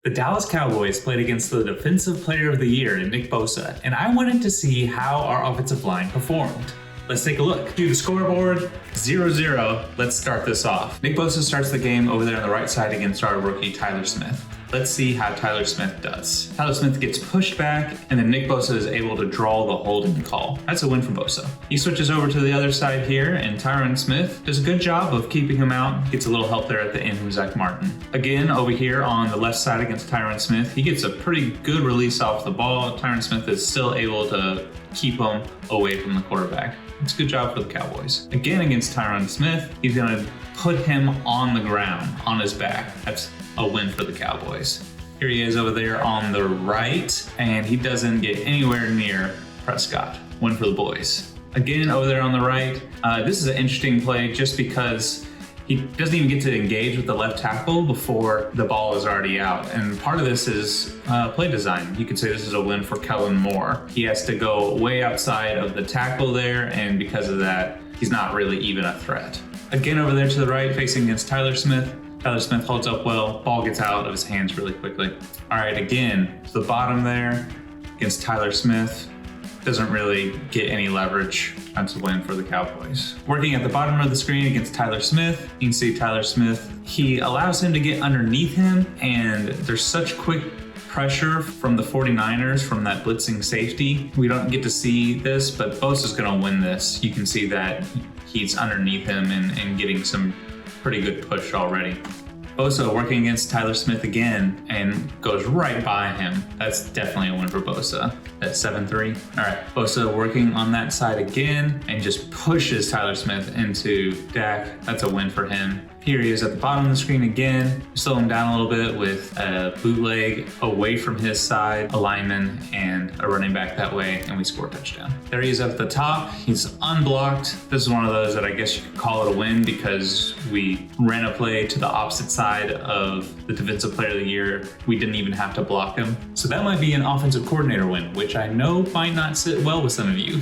The Dallas Cowboys played against the Defensive Player of the Year in Nick Bosa, and I wanted to see how our offensive line performed. Let's take a look. To the scoreboard, 0-0. Let's start this off. Nick Bosa starts the game over there on the right side against our rookie, Tyler Smith. Let's see how Tyler Smith does. Tyler Smith gets pushed back, and then Nick Bosa is able to draw the holding call. That's a win for Bosa. He switches over to the other side here, and Tyron Smith does a good job of keeping him out. Gets a little help there at the end from Zach Martin. Again, over here on the left side against Tyron Smith, he gets a pretty good release off the ball. Tyron Smith is still able to keep him away from the quarterback. It's a good job for the Cowboys. Again, against Tyron Smith, he's gonna put him on the ground, on his back. That's a win for the Cowboys. Here he is over there on the right, and he doesn't get anywhere near Prescott. Win for the boys. Again, over there on the right, this is an interesting play just because he doesn't even get to engage with the left tackle before the ball is already out. And part of this is play design. You could say this is a win for Kellen Moore. He has to go way outside of the tackle there, and because of that, he's not really even a threat. Again, over there to the right, facing against Tyler Smith. Tyler Smith holds up well, ball gets out of his hands really quickly. All right, again, to the bottom there against Tyler Smith. Doesn't really get any leverage. That's a win for the Cowboys. Working at the bottom of the screen against Tyler Smith, you can see Tyler Smith, he allows him to get underneath him, and there's such quick pressure from the 49ers from that blitzing safety. We don't get to see this, but Bosa's gonna win this. You can see that he's underneath him and getting some pretty good push already. Bosa working against Tyler Smith again and goes right by him. That's definitely a win for Bosa. That's 7-3. All right, Bosa working on that side again and just pushes Tyler Smith into Dak. That's a win for him. Here he is at the bottom of the screen again. Slow him down a little bit with a bootleg away from his side, a lineman, and a running back that way, and we score a touchdown. There he is at the top. He's unblocked. This is one of those that I guess you could call it a win because we ran a play to the opposite side of the Defensive Player of the Year. We didn't even have to block him. So that might be an offensive coordinator win, which I know might not sit well with some of you.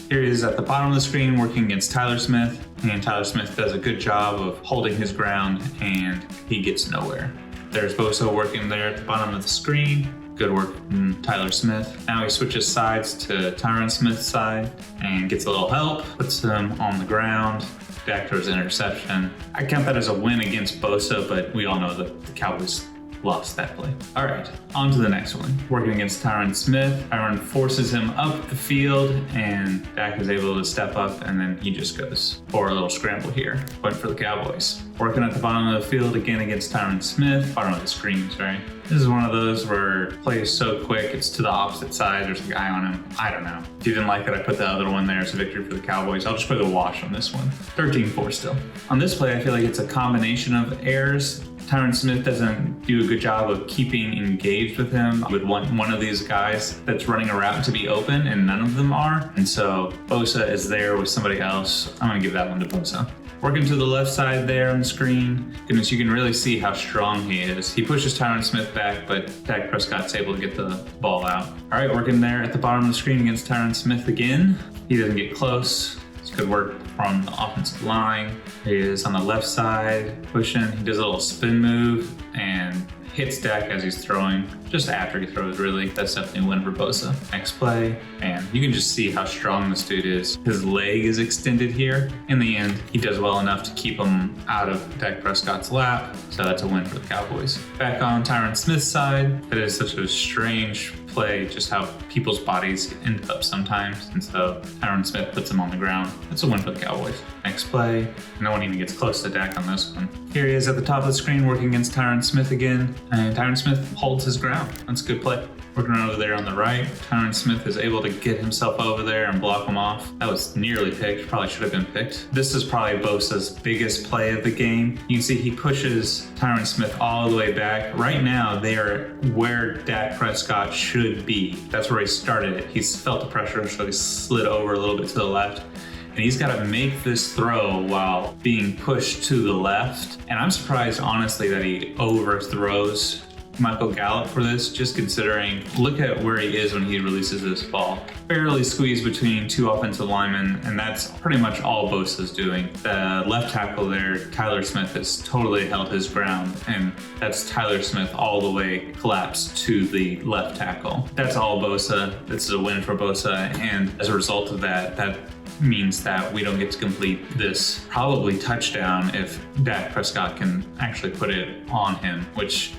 Here he is at the bottom of the screen working against Tyler Smith, and Tyler Smith does a good job of holding his ground, and he gets nowhere. There's Bosa working there at the bottom of the screen. Good work from Tyler Smith. Now he switches sides to Tyron Smith's side and gets a little help, puts him on the ground. Dak throws an interception. I count that as a win against Bosa, but we all know that the Cowboys lost that play. All right, on to the next one. Working against Tyron Smith. Tyron forces him up the field, and Dak is able to step up, and then he just goes for a little scramble here. Point for the Cowboys. Working at the bottom of the field again against Tyron Smith. Bottom of the screen, sorry. This is one of those where play is so quick, it's to the opposite side. There's a guy on him. I don't know. If you didn't like that I put the other one there as a victory for the Cowboys, I'll just put a wash on this one. 13-4 still. On this play, I feel like it's a combination of errors. Tyron Smith doesn't do a good job of keeping engaged with him. I would want one of these guys that's running a route to be open, and none of them are. And so Bosa is there with somebody else. I'm gonna give that one to Bosa. Working to the left side there on the screen. Goodness, you can really see how strong he is. He pushes Tyron Smith back, but Dak Prescott's able to get the ball out. All right, working there at the bottom of the screen against Tyron Smith again. He doesn't get close. It's good work from the offensive line. He is on the left side, pushing. He does a little spin move and hits Dak as he's throwing, just after he throws, really. That's definitely a win for Bosa. Next play, and you can just see how strong this dude is. His leg is extended here. In the end, he does well enough to keep him out of Dak Prescott's lap, so that's a win for the Cowboys. Back on Tyron Smith's side, that is such a strange play, just how people's bodies end up sometimes, and so Tyron Smith puts him on the ground. That's a win for the Cowboys. Next play, no one even gets close to Dak on this one. Here he is at the top of the screen working against Tyron Smith again, and Tyron Smith holds his ground. That's a good play. Working over there on the right, Tyron Smith is able to get himself over there and block him off. That was nearly picked, probably should have been picked. This is probably Bosa's biggest play of the game. You can see he pushes Tyron Smith all the way back. Right now, they are where Dak Prescott should be. That's where he started it. He's felt the pressure, so he slid over a little bit to the left. And he's got to make this throw while being pushed to the left. And I'm surprised, honestly, that he overthrows Michael Gallup for this, just considering, look at where he is when he releases this ball. Barely squeezed between two offensive linemen, and that's pretty much all Bosa's doing. The left tackle there, Tyler Smith, has totally held his ground, and that's Tyler Smith all the way collapsed to the left tackle. That's all Bosa. This is a win for Bosa, and as a result of that, that means that we don't get to complete this probably touchdown if Dak Prescott can actually put it on him, which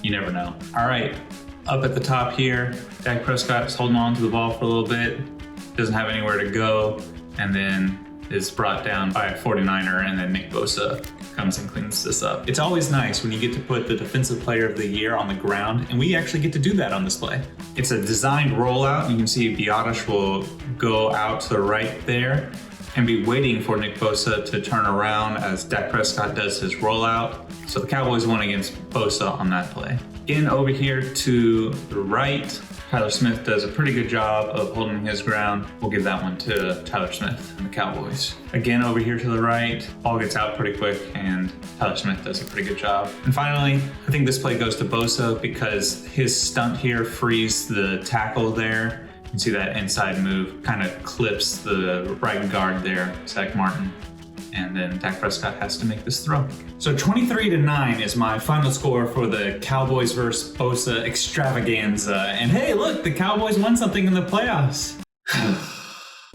you never know. All right, up at the top here, Dak Prescott is holding on to the ball for a little bit, doesn't have anywhere to go, and then is brought down by a 49er, and then Nick Bosa comes and cleans this up. It's always nice when you get to put the Defensive Player of the Year on the ground, and we actually get to do that on this play. It's a designed rollout. You can see Biotish will go out to the right there and be waiting for Nick Bosa to turn around as Dak Prescott does his rollout. So the Cowboys won against Bosa on that play. Again, over here to the right, Tyler Smith does a pretty good job of holding his ground. We'll give that one to Tyler Smith and the Cowboys. Again, over here to the right, ball gets out pretty quick and Tyler Smith does a pretty good job. And finally, I think this play goes to Bosa because his stunt here frees the tackle there. You can see that inside move kind of clips the right guard there, Zach Martin. And then Dak Prescott has to make this throw. So 23-9 is my final score for the Cowboys versus Bosa extravaganza. And hey, look, the Cowboys won something in the playoffs.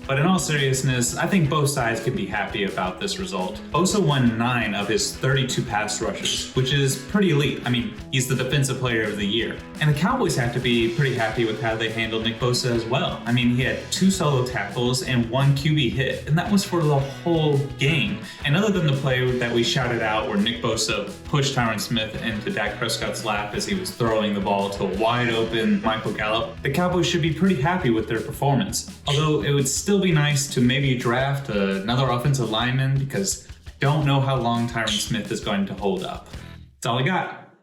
But in all seriousness, I think both sides can be happy about this result. Bosa won 9 of his 32 pass rushes, which is pretty elite. I mean, he's the Defensive Player of the Year. And the Cowboys have to be pretty happy with how they handled Nick Bosa as well. I mean, he had 2 solo tackles and 1 QB hit, and that was for the whole game. And other than the play that we shouted out where Nick Bosa pushed Tyron Smith into Dak Prescott's lap as he was throwing the ball to a wide open Michael Gallup, the Cowboys should be pretty happy with their performance. Although it would still be nice to maybe draft another offensive lineman because I don't know how long Tyron Smith is going to hold up. That's all I got.